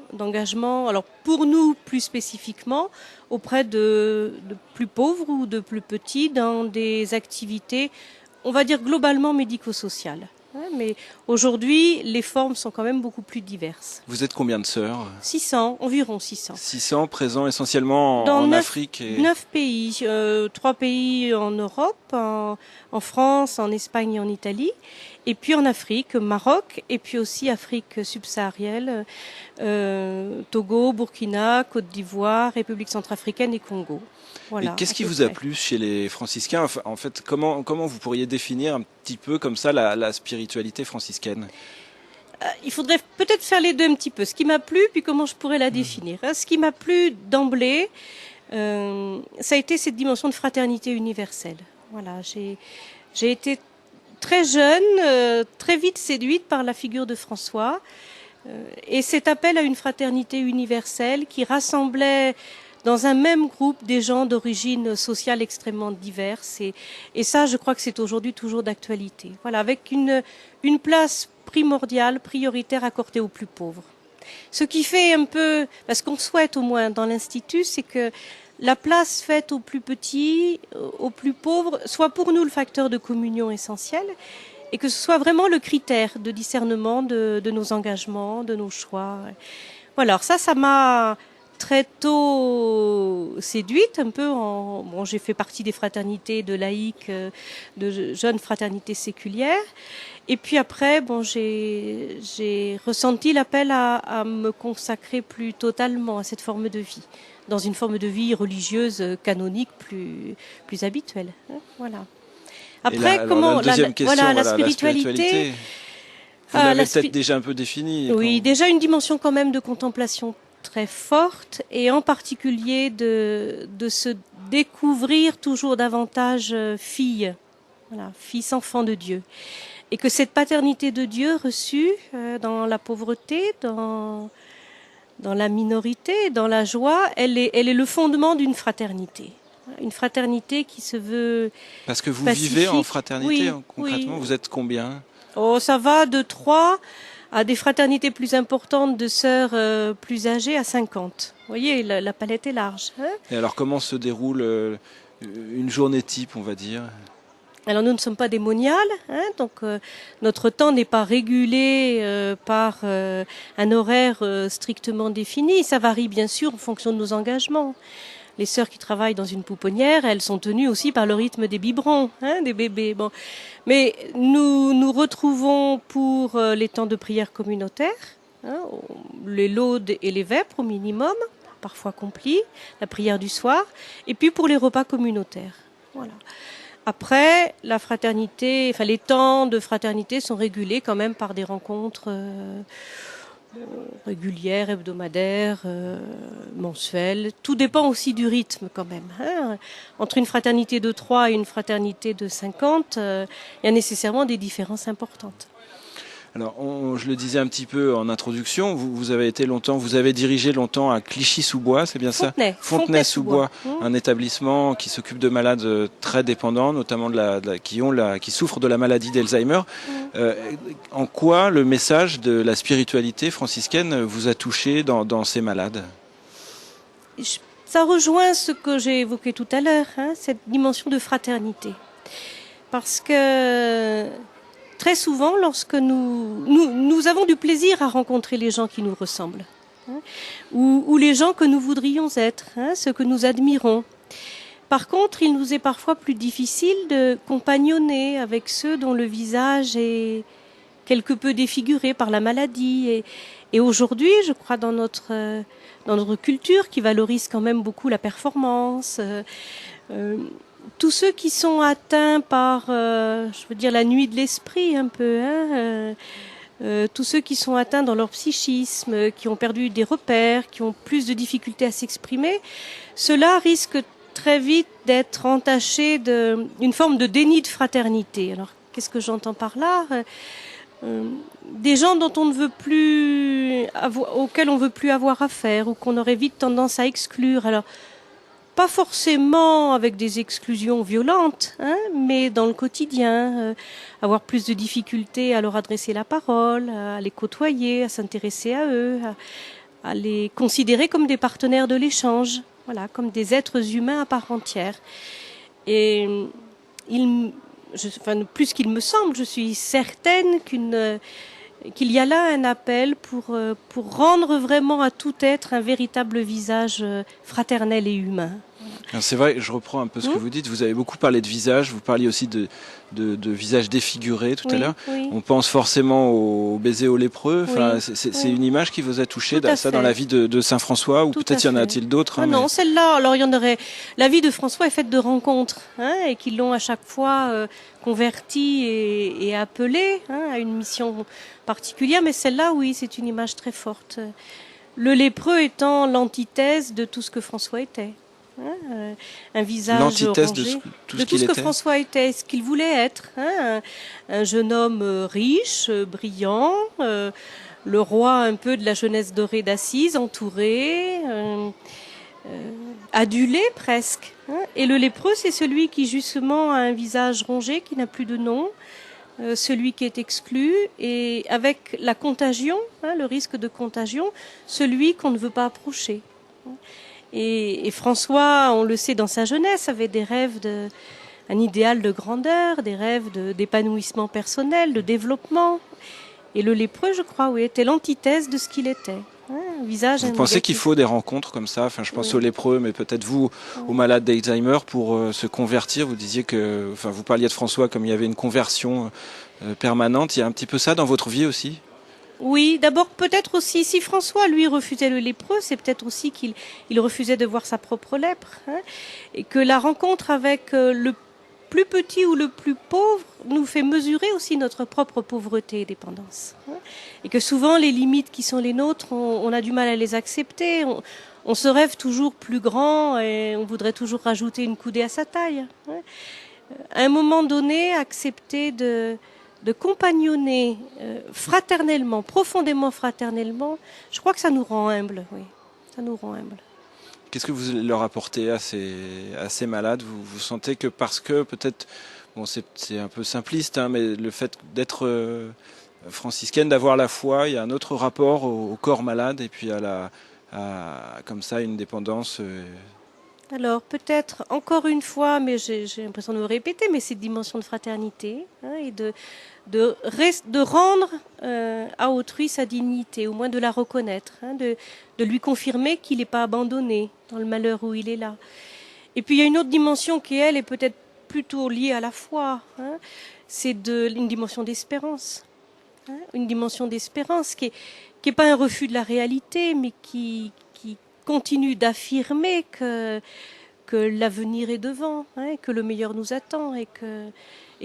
Alors pour nous, plus spécifiquement, auprès de plus pauvres ou de plus petits, dans des activités, on va dire globalement médico-sociales. Mais aujourd'hui, les formes sont quand même beaucoup plus diverses. Vous êtes combien de sœurs? 600, environ 600. 600 présents essentiellement en Afrique et... 9 pays, 3 pays en Europe, en France, en Espagne et en Italie, et puis en Afrique, Maroc, et puis aussi Afrique subsaharienne, Togo, Burkina, Côte d'Ivoire, République centrafricaine et Congo. Voilà, et qu'est-ce qui vous a plu chez les franciscains? En fait, comment vous pourriez définir un petit peu comme ça la spiritualité franciscaine? Il faudrait peut-être faire les deux un petit peu. Ce qui m'a plu, puis comment je pourrais la définir. Ce qui m'a plu d'emblée, ça a été cette dimension de fraternité universelle. Voilà, j'ai été très jeune, très vite séduite par la figure de François, et cet appel à une fraternité universelle qui rassemblait dans un même groupe des gens d'origine sociale extrêmement diverses. Et ça, je crois que c'est aujourd'hui toujours d'actualité. Voilà, avec une place primordiale, prioritaire accordée aux plus pauvres. Ce qui fait un peu, parce qu'on souhaite au moins dans l'Institut, c'est que la place faite aux plus petits, aux plus pauvres, soit pour nous le facteur de communion essentiel, et que ce soit vraiment le critère de discernement de nos engagements, de nos choix. Voilà, alors ça m'a très tôt séduite un peu. J'ai fait partie des fraternités de laïcs, de jeunes fraternités séculières. Et puis après, j'ai ressenti l'appel à me consacrer plus totalement à cette forme de vie, dans une forme de vie religieuse canonique plus habituelle. Voilà. Après, la spiritualité. Vous l'avez peut-être déjà un peu définie. Oui, déjà une dimension quand même de contemplation très forte, et en particulier de se découvrir toujours davantage fille, fils enfant de Dieu, et que cette paternité de Dieu reçue dans la pauvreté, dans la minorité, dans la joie, elle est le fondement d'une fraternité. Une fraternité qui se veut Parce que vous pacifique. Vivez en fraternité, Oui, concrètement, oui. Vous êtes combien? Ça va de 3 à des fraternités plus importantes de sœurs plus âgées à 50. Vous voyez, la palette est large. Et alors, comment se déroule une journée type, on va dire? Alors, nous ne sommes pas des moniales, donc notre temps n'est pas régulé par un horaire strictement défini. Ça varie bien sûr en fonction de nos engagements. Les sœurs qui travaillent dans une pouponnière, elles sont tenues aussi par le rythme des biberons, des bébés. Bon. Mais nous retrouvons pour les temps de prière communautaire, les laudes et les vêpres au minimum, parfois complis, la prière du soir, et puis pour les repas communautaires. Voilà. Après, la fraternité, les temps de fraternité sont régulés quand même par des rencontres régulières, hebdomadaires, mensuelles. Tout dépend aussi du rythme quand même. Entre une fraternité de 3 et une fraternité de 50, il y a nécessairement des différences importantes. Alors, je le disais un petit peu en introduction, vous avez dirigé longtemps à Clichy-sous-Bois, c'est bien ça? Fontenay-sous-Bois, un établissement qui s'occupe de malades très dépendants, notamment qui souffrent de la maladie d'Alzheimer. En quoi le message de la spiritualité franciscaine vous a touché dans ces malades? Ça rejoint ce que j'ai évoqué tout à l'heure, cette dimension de fraternité. Parce que très souvent, lorsque nous avons du plaisir à rencontrer les gens qui nous ressemblent, ou les gens que nous voudrions être, ceux que nous admirons. Par contre, il nous est parfois plus difficile de compagnonner avec ceux dont le visage est quelque peu défiguré par la maladie. Et aujourd'hui, je crois, dans notre culture qui valorise quand même beaucoup la performance, tous ceux qui sont atteints par, la nuit de l'esprit un peu, tous ceux qui sont atteints dans leur psychisme, qui ont perdu des repères, qui ont plus de difficultés à s'exprimer, ceux-là risquent très vite d'être entachés d'une forme de déni de fraternité. Alors, qu'est-ce que j'entends par là ? Des gens dont on ne veut plus auxquels on veut plus avoir affaire ou qu'on aurait vite tendance à exclure. Alors, pas forcément avec des exclusions violentes, mais dans le quotidien, avoir plus de difficultés à leur adresser la parole, à les côtoyer, à s'intéresser à eux, à les considérer comme des partenaires de l'échange, voilà, comme des êtres humains à part entière. Et plus qu'il me semble, je suis certaine qu'il y a là un appel pour rendre vraiment à tout être un véritable visage fraternel et humain. C'est vrai, je reprends un peu ce que vous dites. Vous avez beaucoup parlé de visage, vous parliez aussi de visage défiguré tout à l'heure. Oui. On pense forcément au baiser aux lépreux. Enfin, c'est une image qui vous a touché, ça dans la vie de Saint François, ou peut-être y en a-t-il d'autres. Non, celle-là, alors il y en aurait. La vie de François est faite de rencontres, et qui l'ont à chaque fois converti et appelé à une mission particulière. Mais celle-là, oui, c'est une image très forte. Le lépreux étant l'antithèse de tout ce que François était. Un visage l'antithèse rangé, de tout ce que François était, ce qu'il voulait être, un jeune homme riche, brillant, le roi un peu de la jeunesse dorée d'Assise, entouré, adulé presque. Et le lépreux, c'est celui qui justement a un visage rongé, qui n'a plus de nom, celui qui est exclu, et avec la contagion, le risque de contagion, celui qu'on ne veut pas approcher. Et François, on le sait dans sa jeunesse, avait des rêves un idéal de grandeur, des rêves d'épanouissement personnel, de développement. Et le lépreux, je crois, était l'antithèse de ce qu'il était. Un visage vous pensez qu'il faut des rencontres comme ça? Enfin, je pense aux lépreux, mais peut-être vous, aux malades d'Alzheimer, pour se convertir. Vous disiez vous parliez de François comme il y avait une conversion permanente. Il y a un petit peu ça dans votre vie aussi? Oui, d'abord peut-être aussi, si François lui refusait le lépreux, c'est peut-être aussi qu'il refusait de voir sa propre lèpre, et que la rencontre avec le plus petit ou le plus pauvre nous fait mesurer aussi notre propre pauvreté et dépendance, et que souvent les limites qui sont les nôtres, on a du mal à les accepter, on se rêve toujours plus grand et on voudrait toujours rajouter une coudée à sa taille. À un moment donné, accepter de compagnonner fraternellement, profondément fraternellement, je crois que ça nous rend humbles, oui. Ça nous rend humbles. Qu'est-ce que vous leur apportez à ces malades? Vous sentez que parce que peut-être, c'est un peu simpliste, mais le fait d'être franciscaine, d'avoir la foi, il y a un autre rapport au corps malade et puis comme ça une dépendance. Alors peut-être encore une fois, mais j'ai l'impression de me répéter, mais cette dimension de fraternité et de rendre à autrui sa dignité, au moins de la reconnaître, de lui confirmer qu'il n'est pas abandonné dans le malheur où il est là. Et puis il y a une autre dimension qui, elle, est peut-être plutôt liée à la foi, c'est une dimension d'espérance. Une dimension d'espérance qui est pas un refus de la réalité, mais qui continue d'affirmer que l'avenir est devant, que le meilleur nous attend et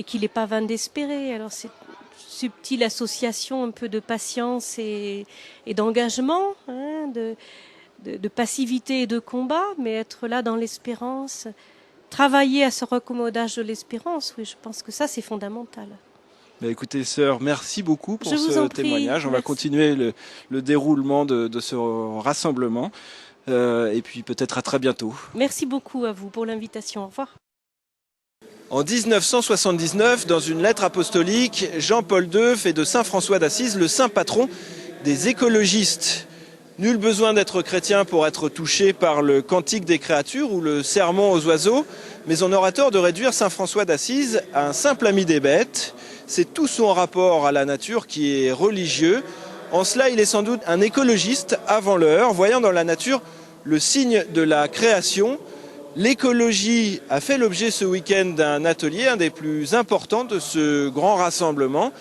qu'il n'est pas vain d'espérer. Alors c'est une subtile association un peu de patience et d'engagement, de passivité et de combat, mais être là dans l'espérance, travailler à ce recommodage de l'espérance, oui, je pense que ça c'est fondamental. Écoutez, sœur, merci beaucoup pour ce témoignage. On va continuer le déroulement de ce rassemblement. Et puis peut-être à très bientôt. Merci beaucoup à vous pour l'invitation. Au revoir. En 1979, dans une lettre apostolique, Jean-Paul II fait de Saint François d'Assise le saint patron des écologistes. Nul besoin d'être chrétien pour être touché par le cantique des créatures ou le sermon aux oiseaux, mais on aura tort de réduire Saint François d'Assise à un simple ami des bêtes. C'est tout son rapport à la nature qui est religieux. En cela, il est sans doute un écologiste avant l'heure, voyant dans la nature le signe de la création. L'écologie a fait l'objet ce week-end d'un atelier, un des plus importants de ce grand rassemblement.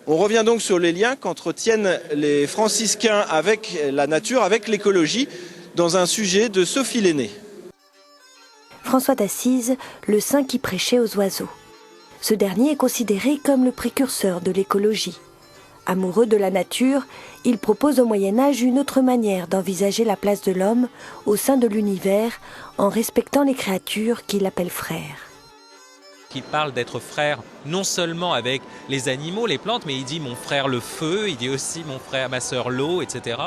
On revient donc sur les liens qu'entretiennent les franciscains avec la nature, avec l'écologie, dans un sujet de Sophie Lenné. François d'Assise, le saint qui prêchait aux oiseaux. Ce dernier est considéré comme le précurseur de l'écologie. Amoureux de la nature, il propose au Moyen-Âge une autre manière d'envisager la place de l'homme au sein de l'univers en respectant les créatures qu'il appelle frères. Il parle d'être frère non seulement avec les animaux, les plantes, mais il dit mon frère le feu, il dit aussi mon frère, ma sœur l'eau, etc.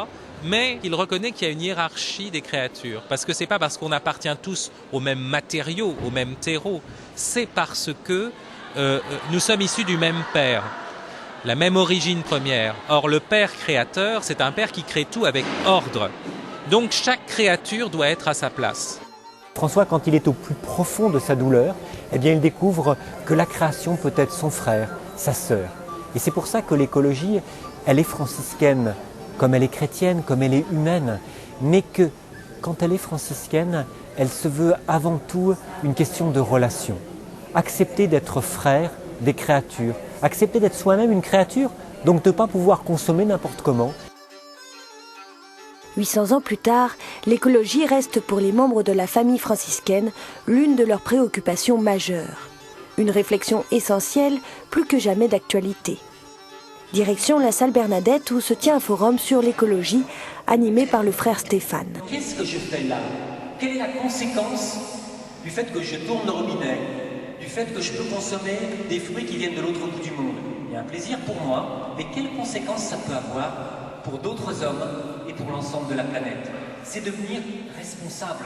Mais il reconnaît qu'il y a une hiérarchie des créatures, parce que c'est pas parce qu'on appartient tous aux mêmes matériaux, au même terreau, c'est parce que nous sommes issus du même père, la même origine première. Or le père créateur, c'est un père qui crée tout avec ordre. Donc chaque créature doit être à sa place. François, quand il est au plus profond de sa douleur, eh bien, il découvre que la création peut être son frère, sa sœur. Et c'est pour ça que l'écologie, elle est franciscaine, comme elle est chrétienne, comme elle est humaine, mais que quand elle est franciscaine, elle se veut avant tout une question de relation. Accepter d'être frère des créatures, accepter d'être soi-même une créature, donc de ne pas pouvoir consommer n'importe comment. 800 ans plus tard, l'écologie reste pour les membres de la famille franciscaine l'une de leurs préoccupations majeures. Une réflexion essentielle, plus que jamais d'actualité. Direction la salle Bernadette où se tient un forum sur l'écologie animé par le frère Stéphane. Qu'est-ce que je fais là? Quelle est la conséquence du fait que je tourne le robinet, du fait que je peux consommer des fruits qui viennent de l'autre bout du monde? Il y a un plaisir pour moi, mais quelles conséquences ça peut avoir pour d'autres hommes et pour l'ensemble de la planète? C'est devenir responsable.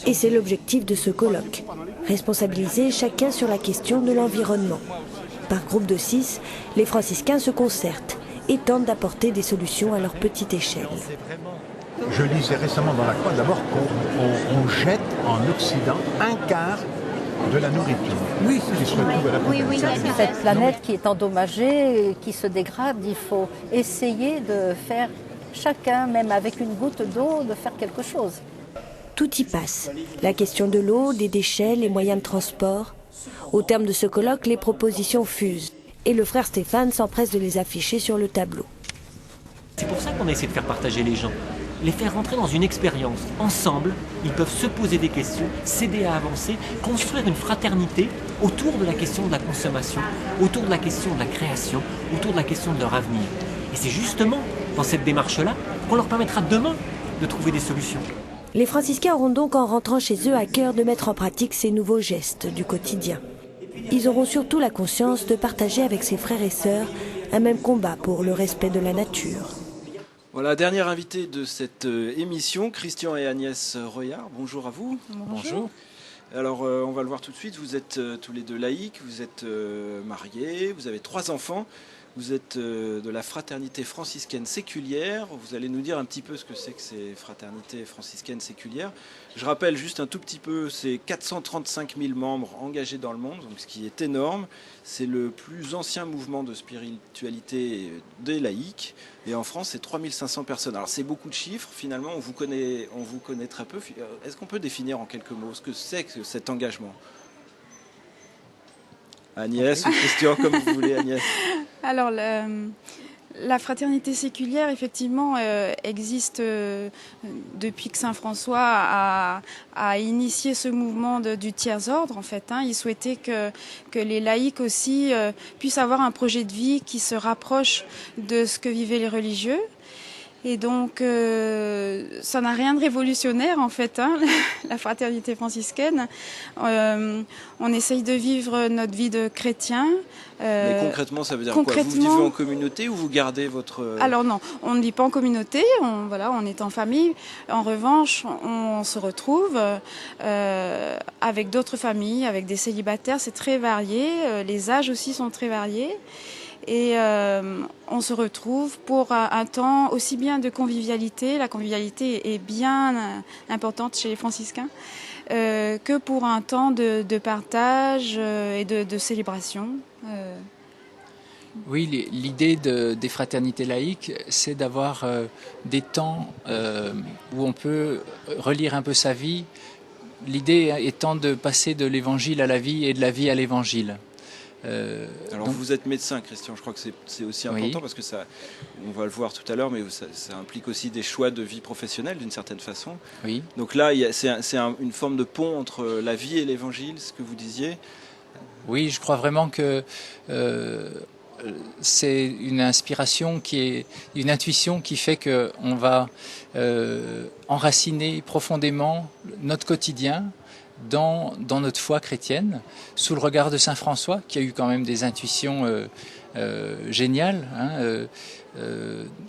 Et c'est l'objectif de ce colloque, responsabiliser chacun sur la question de l'environnement. Par groupe de 6, les franciscains se concertent et tentent d'apporter des solutions à leur petite échelle. Je lisais récemment dans la Croix d'abord qu'on jette en Occident un quart de la nourriture. Oui, cette planète qui est endommagée, qui se dégrade, il faut essayer de faire chacun, même avec une goutte d'eau, de faire quelque chose. Tout y passe. La question de l'eau, des déchets, les moyens de transport. Au terme de ce colloque, les propositions fusent. Et le frère Stéphane s'empresse de les afficher sur le tableau. C'est pour ça qu'on essaie de faire partager les gens. Les faire rentrer dans une expérience. Ensemble, ils peuvent se poser des questions, s'aider à avancer, construire une fraternité autour de la question de la consommation, autour de la question de la création, autour de la question de leur avenir. Et c'est justement dans cette démarche-là qu'on leur permettra demain de trouver des solutions. Les franciscains auront donc en rentrant chez eux à cœur de mettre en pratique ces nouveaux gestes du quotidien. Ils auront surtout la conscience de partager avec ses frères et sœurs un même combat pour le respect de la nature. Voilà, dernière invitée de cette émission, Christian et Agnès Royard. Bonjour à vous. Bonjour. Alors, on va le voir tout de suite. Vous êtes tous les deux laïcs, vous êtes mariés, vous avez 3 enfants. Vous êtes de la fraternité franciscaine séculière. Vous allez nous dire un petit peu ce que c'est que ces fraternités franciscaines séculières. Je rappelle juste un tout petit peu, c'est 435 000 membres engagés dans le monde, donc ce qui est énorme. C'est le plus ancien mouvement de spiritualité des laïcs. Et en France, c'est 3500 personnes. Alors c'est beaucoup de chiffres. Finalement, on vous connaît très peu. Est-ce qu'on peut définir en quelques mots ce que c'est que cet engagement ? Agnès ou Christian, comme vous voulez, Agnès. Alors, la fraternité séculière, effectivement, existe depuis que Saint François a initié ce mouvement du tiers-ordre, en fait. Il souhaitait que les laïcs aussi puissent avoir un projet de vie qui se rapproche de ce que vivaient les religieux. Et donc, ça n'a rien de révolutionnaire, en fait, la fraternité franciscaine. On essaye de vivre notre vie de chrétien. Mais concrètement, ça veut dire quoi? Vous vivez en communauté ou vous gardez votre... Alors non, on ne vit pas en communauté, on est en famille. En revanche, on se retrouve avec d'autres familles, avec des célibataires, c'est très varié. Les âges aussi sont très variés. Et on se retrouve pour un temps aussi bien de convivialité, la convivialité est bien importante chez les franciscains, que pour un temps de partage et de célébration. Oui, l'idée des fraternités laïques, c'est d'avoir des temps où on peut relire un peu sa vie, l'idée étant de passer de l'évangile à la vie et de la vie à l'évangile. Alors donc, vous êtes médecin, Christian, je crois que c'est aussi important, oui, parce que ça, on va le voir tout à l'heure, mais ça implique aussi des choix de vie professionnelle d'une certaine façon. Oui. Donc là, c'est une forme de pont entre la vie et l'évangile, ce que vous disiez. Oui, je crois vraiment que c'est une inspiration une intuition qui fait qu'on va enraciner profondément notre quotidien dans notre foi chrétienne, sous le regard de Saint François, qui a eu quand même des intuitions géniales,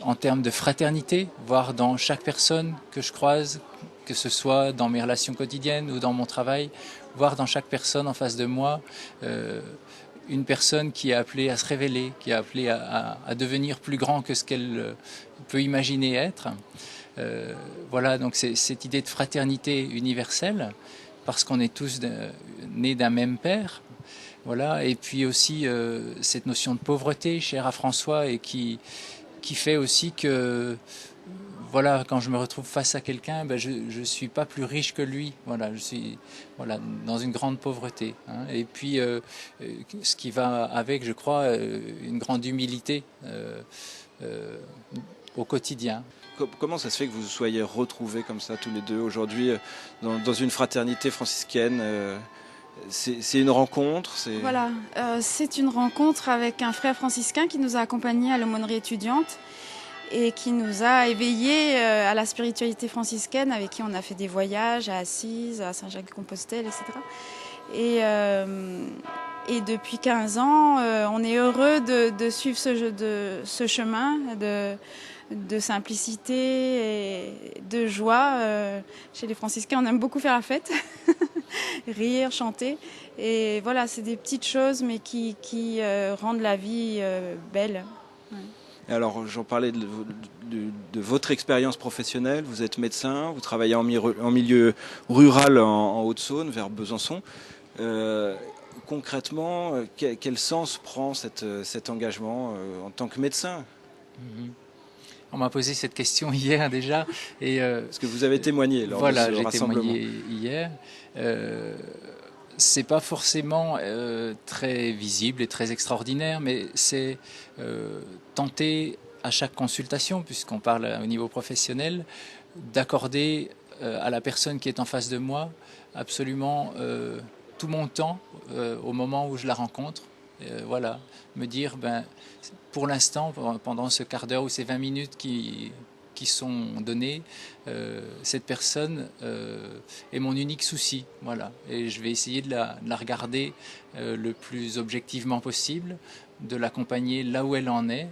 en termes de fraternité, voir dans chaque personne que je croise, que ce soit dans mes relations quotidiennes ou dans mon travail, voir dans chaque personne en face de moi une personne qui est appelée à se révéler, qui est appelée à devenir plus grand que ce qu'elle peut imaginer être. Voilà, donc c'est cette idée de fraternité universelle, parce qu'on est tous nés d'un même père. Voilà, et puis aussi cette notion de pauvreté chère à François et qui fait aussi que, voilà, quand je me retrouve face à quelqu'un, ben je suis pas plus riche que lui. Voilà, je suis dans une grande pauvreté. Et puis ce qui va avec, je crois, une grande humilité au quotidien. Comment ça se fait que vous soyez retrouvés comme ça tous les deux aujourd'hui dans une fraternité franciscaine? C'est une rencontre? Voilà, c'est une rencontre avec un frère franciscain qui nous a accompagnés à l'aumônerie étudiante et qui nous a éveillés à la spiritualité franciscaine, avec qui on a fait des voyages à Assise, à Saint-Jacques-de-Compostelle, etc. Et depuis 15 ans, on est heureux de suivre ce chemin de simplicité et de joie. Chez les franciscains, on aime beaucoup faire la fête, rire, chanter. Et voilà, c'est des petites choses, mais qui rendent la vie belle. Ouais. Alors, j'en parlais de votre expérience professionnelle. Vous êtes médecin, vous travaillez en milieu rural en Haute-Saône, vers Besançon. Concrètement, quel sens prend cet engagement en tant que médecin? On m'a posé cette question hier déjà. Parce que vous avez témoigné lors de ce rassemblement. Voilà, j'ai témoigné hier. C'est pas forcément très visible et très extraordinaire, mais c'est tenter à chaque consultation, puisqu'on parle au niveau professionnel, d'accorder à la personne qui est en face de moi absolument tout mon temps au moment où je la rencontre. Voilà, me dire, pour l'instant, pendant ce quart d'heure ou ces 20 minutes qui sont données, cette personne est mon unique souci. Voilà. Et je vais essayer de la regarder le plus objectivement possible, de l'accompagner là où elle en est,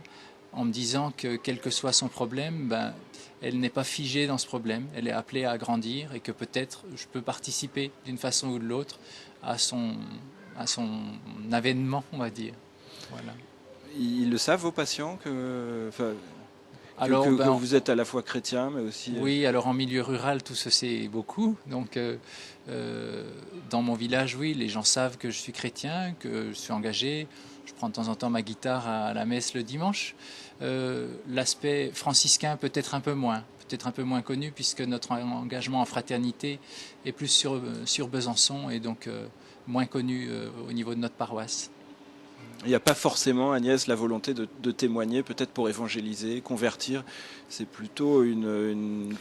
en me disant que quel que soit son problème, elle n'est pas figée dans ce problème, elle est appelée à grandir et que peut-être je peux participer d'une façon ou de l'autre à son avènement, on va dire. Voilà. Ils le savent, vos patients, que vous êtes à la fois chrétien, mais aussi... Oui, alors en milieu rural, tout se sait beaucoup. Donc, dans mon village, oui, les gens savent que je suis chrétien, que je suis engagé. Je prends de temps en temps ma guitare à la messe le dimanche. L'aspect franciscain, peut-être un peu moins connu, puisque notre engagement en fraternité est plus sur Besançon et donc moins connu au niveau de notre paroisse. Il n'y a pas forcément, Agnès, la volonté de témoigner, peut-être pour évangéliser, convertir. C'est plutôt une...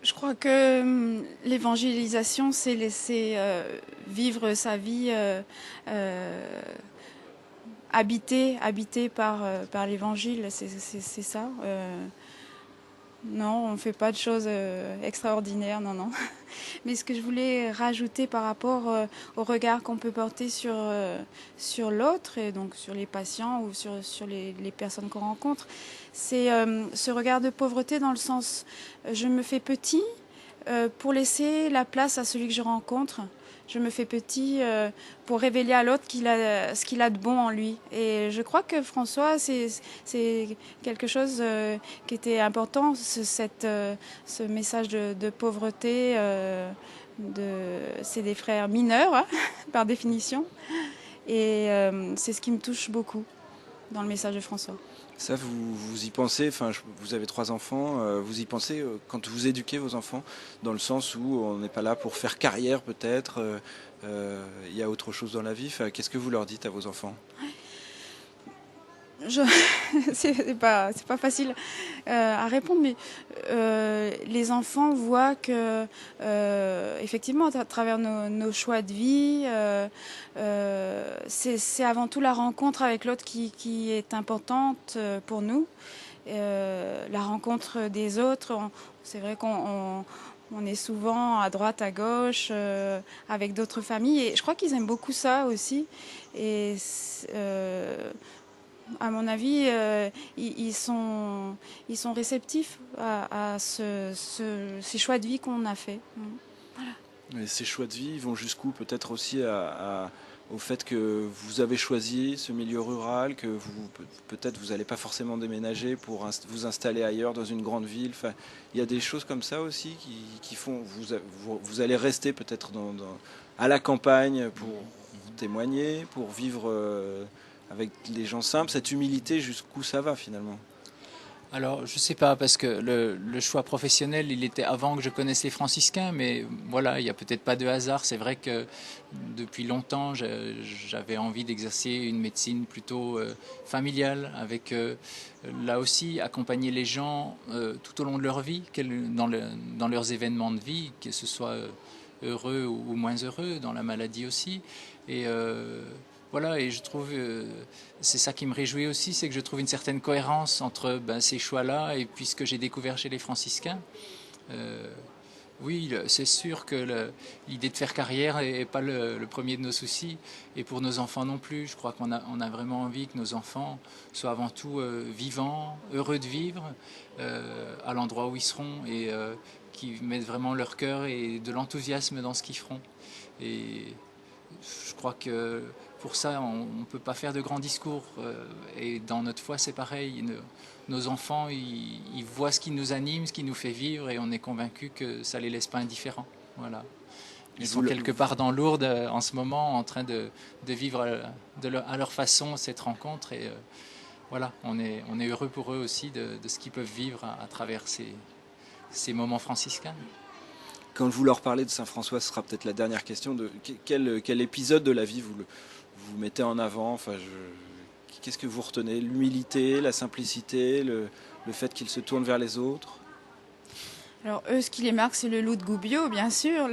Je crois que l'évangélisation, c'est laisser vivre sa vie habitée par l'évangile. C'est ça. Non, on ne fait pas de choses extraordinaires, non. Mais ce que je voulais rajouter par rapport au regard qu'on peut porter sur l'autre, et donc sur les patients ou sur les personnes qu'on rencontre, c'est ce regard de pauvreté dans le sens je me fais petit pour laisser la place à celui que je rencontre. Je me fais petit pour révéler à l'autre ce qu'il a de bon en lui. Et je crois que François, c'est quelque chose qui était important, ce message de pauvreté. C'est des frères mineurs, hein, par définition. Et c'est ce qui me touche beaucoup dans le message de François. Ça, vous y pensez, vous avez 3 enfants, vous y pensez quand vous éduquez vos enfants, dans le sens où on n'est pas là pour faire carrière peut-être, il y a autre chose dans la vie. Qu'est-ce que vous leur dites à vos enfants? c'est pas facile à répondre, mais les enfants voient que, effectivement, à travers nos choix de vie, c'est avant tout la rencontre avec l'autre qui est importante pour nous. La rencontre des autres, c'est vrai qu'on est souvent à droite, à gauche, avec d'autres familles, et je crois qu'ils aiment beaucoup ça aussi. Et à mon avis, ils sont réceptifs à ces choix de vie qu'on a faits. Voilà. Mais ces choix de vie vont jusqu'où? Peut-être aussi au fait que vous avez choisi ce milieu rural, que peut-être vous n'allez pas forcément déménager pour vous installer ailleurs dans une grande ville. Enfin, il y a des choses comme ça aussi qui font vous allez rester peut-être à la campagne pour témoigner, pour vivre avec les gens simples. Cette humilité, jusqu'où ça va finalement? Alors, je ne sais pas, parce que le choix professionnel, il était avant que je connaisse les franciscains, mais voilà, il n'y a peut-être pas de hasard. C'est vrai que depuis longtemps, j'avais envie d'exercer une médecine plutôt familiale, avec là aussi accompagner les gens tout au long de leur vie, dans leurs événements de vie, que ce soit heureux ou moins heureux, dans la maladie aussi. Et voilà, et je trouve, c'est ça qui me réjouit aussi, c'est que je trouve une certaine cohérence entre ces choix-là et puis ce que j'ai découvert chez les franciscains. Oui, c'est sûr que l'idée de faire carrière n'est pas le premier de nos soucis, et pour nos enfants non plus. Je crois qu'on a vraiment envie que nos enfants soient avant tout vivants, heureux de vivre à l'endroit où ils seront, et qui mettent vraiment leur cœur et de l'enthousiasme dans ce qu'ils feront. Et je crois que pour ça, on ne peut pas faire de grands discours. Et dans notre foi, c'est pareil. Nos enfants, ils voient ce qui nous anime, ce qui nous fait vivre, et on est convaincu que ça ne les laisse pas indifférents. Voilà. Ils sont quelque part dans Lourdes en ce moment, en train de vivre à leur façon cette rencontre. Et voilà, on est heureux pour eux aussi de ce qu'ils peuvent vivre à travers ces moments franciscains. Quand vous leur parlez de Saint-François, ce sera peut-être la dernière question. Quel épisode de la vie vous mettez en avant? Enfin, qu'est-ce que vous retenez? L'humilité, la simplicité, le fait qu'ils se tournent vers les autres? Alors eux, ce qui les marque, c'est le loup de Gubbio, bien sûr.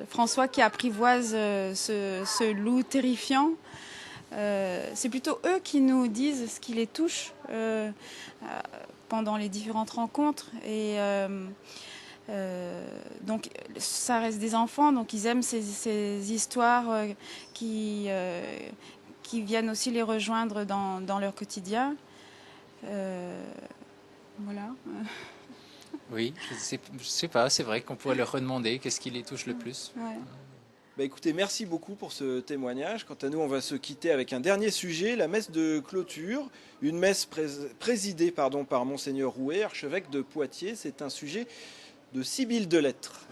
François qui apprivoise ce loup terrifiant. C'est plutôt eux qui nous disent ce qui les touche pendant les différentes rencontres. Et donc ça reste des enfants, donc ils aiment ces histoires qui viennent aussi les rejoindre dans leur quotidien. Voilà. Oui, je sais pas, c'est vrai qu'on pourrait leur redemander qu'est-ce qui les touche le plus. Ouais. Écoutez, merci beaucoup pour ce témoignage. Quant à nous, on va se quitter avec un dernier sujet, la messe de clôture. Une messe présidée par Monseigneur Rouet, archevêque de Poitiers. C'est un sujet de Sibylle Delettre.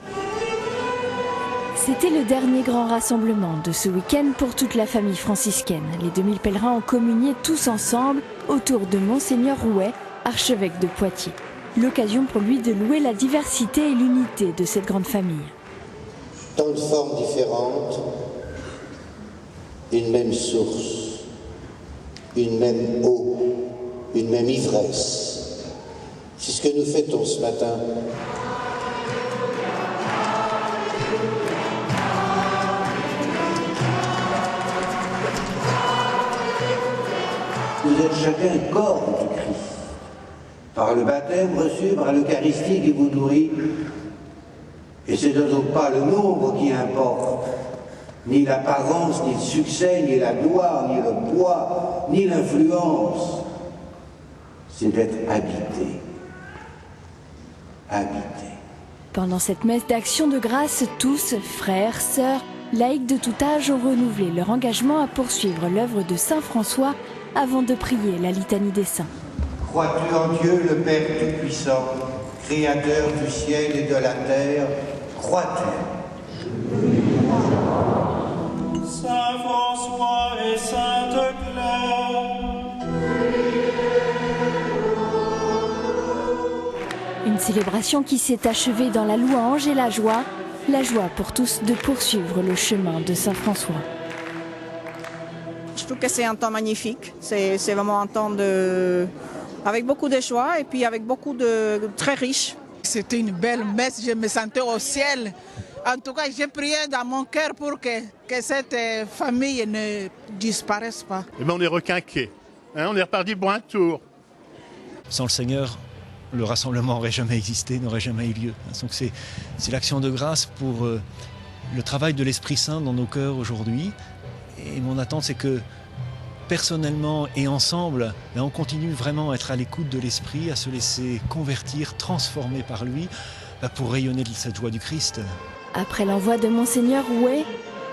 C'était le dernier grand rassemblement de ce week-end pour toute la famille franciscaine. Les 2000 pèlerins ont communié tous ensemble autour de Monseigneur Rouet, archevêque de Poitiers. L'occasion pour lui de louer la diversité et l'unité de cette grande famille. Tant de formes différentes, une même source, une même eau, une même ivresse. C'est ce que nous fêtons ce matin. Vous êtes chacun corps du Christ, par le baptême reçu, par l'Eucharistie qui vous nourrit. Et ce n'est donc pas le nombre qui importe, ni l'apparence, ni le succès, ni la gloire, ni le poids, ni l'influence. C'est d'être habité. Habité. Pendant cette messe d'action de grâce, tous, frères, sœurs, laïcs de tout âge, ont renouvelé leur engagement à poursuivre l'œuvre de Saint François avant de prier la litanie des saints. Crois-tu en Dieu, le Père Tout-Puissant, Créateur du ciel et de la terre? Crois-tu? Saint François et Sainte Claire. Une célébration qui s'est achevée dans la louange et la joie pour tous de poursuivre le chemin de Saint François. Je trouve que c'est un temps magnifique. C'est vraiment un temps avec beaucoup de joie et puis avec beaucoup de très riche. C'était une belle messe, je me sentais au ciel. En tout cas, j'ai prié dans mon cœur pour que cette famille ne disparaisse pas. Eh bien, on est requinqués. On est reparti pour un tour. Sans le Seigneur, le rassemblement n'aurait jamais existé, n'aurait jamais eu lieu. Donc c'est l'action de grâce pour le travail de l'Esprit Saint dans nos cœurs aujourd'hui. Et mon attente, c'est que personnellement et ensemble, on continue vraiment à être à l'écoute de l'Esprit, à se laisser convertir, transformer par lui, pour rayonner de cette joie du Christ. Après l'envoi de Monseigneur Houet,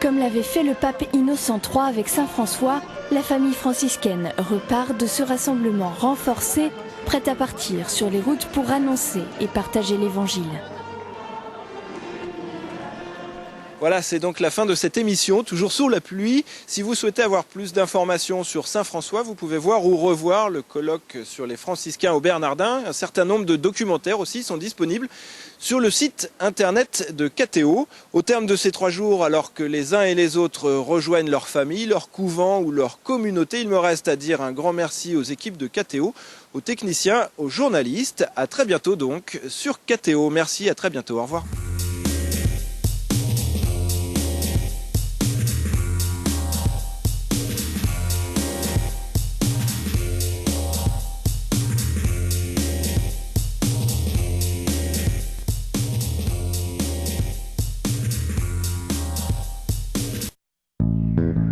comme l'avait fait le pape Innocent III avec Saint François, la famille franciscaine repart de ce rassemblement renforcé, prête à partir sur les routes pour annoncer et partager l'Évangile. Voilà, c'est donc la fin de cette émission, toujours sous la pluie. Si vous souhaitez avoir plus d'informations sur Saint-François, vous pouvez voir ou revoir le colloque sur les franciscains au Bernardin. Un certain nombre de documentaires aussi sont disponibles sur le site internet de KTO. Au terme de ces 3 jours, alors que les uns et les autres rejoignent leur famille, leur couvent ou leur communauté, il me reste à dire un grand merci aux équipes de KTO, aux techniciens, aux journalistes. À très bientôt donc sur KTO. Merci, à très bientôt. Au revoir.